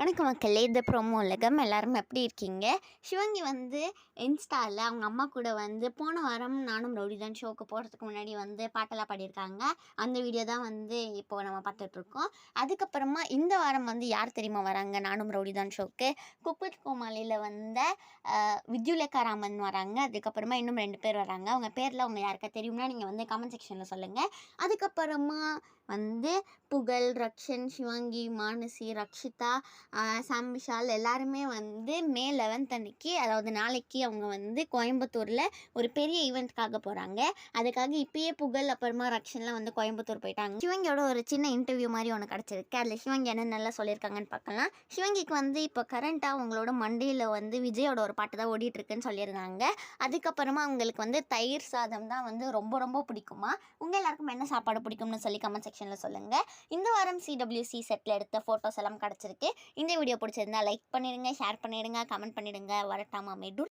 வணக்கம் மக்களே, இது ப்ரோமோ உலகம். எல்லாரும் எப்படி இருக்கீங்க? சிவங்கி வந்து இன்ஸ்டாவில் அவங்க அம்மா கூட வந்து போன வாரம் நானும் ரவுடிதான் ஷோக்கு போகிறதுக்கு முன்னாடி வந்து பாட்டெல்லாம் பாடியிருக்காங்க. அந்த வீடியோ தான் வந்து இப்போது நம்ம பார்த்துட்ருக்கோம். அதுக்கப்புறமா இந்த வாரம் வந்து யார் தெரியுமா வராங்க நானும் ரவுடிதான் ஷோக்கு? குக் வித் கோமாளியில் வந்த வித்யுலேகா ராமன் வராங்க. அதுக்கப்புறமா இன்னும் 2 பேர் வராங்க. அவங்க பேரில் அவங்க யாருக்கா தெரியும்னா நீங்கள் வந்து கமெண்ட் செக்ஷனில் சொல்லுங்கள். அதுக்கப்புறமா வந்து புகழ், ரக்ஷன், சிவங்கி, மானசி, ரக்ஷிதா, சாம் விஷால் எல்லாருமே வந்து மே 11 அன்னைக்கு, அதாவது நாளைக்கு அவங்க வந்து கோயம்புத்தூரில் ஒரு பெரிய ஈவெண்ட்காக போகிறாங்க. அதுக்காக இப்பயே புகழ் அப்புறமா ரக்ஷன்லாம் வந்து கோயம்புத்தூர் போயிட்டாங்க. சிவங்கியோட ஒரு சின்ன இன்டர்வியூ மாதிரி ஒன்று கிடச்சிருக்கு. அதில் சிவங்கி என்ன நல்லா சொல்லியிருக்காங்கன்னு பார்க்கலாம். சிவங்கிக்கு வந்து இப்போ கரண்ட்டாக அவங்களோட மண்டியில் வந்து விஜயோட ஒரு பாட்டு தான் ஓடிட்டுருக்குன்னு சொல்லியிருந்தாங்க. அதுக்கப்புறமா அவங்களுக்கு வந்து தயிர் சாதம் தான் வந்து ரொம்ப ரொம்ப பிடிக்குமா. உங்கள் எல்லாருக்கும் என்ன சாப்பாடு பிடிக்கும்னு சொல்லி கமெண்ட் செக்ஷனில் சொல்லுங்கள். இந்த வாரம் CWC செட்டில் எடுத்த ஃபோட்டோஸ் எல்லாம் கிடச்சிருக்கு. இந்த வீடியோ பிடிச்சிருந்தா லைக் பண்ணிடுங்க, ஷேர் பண்ணிடுங்க, கமெண்ட் பண்ணிடுங்க. வரட்டாமா மேடூர்.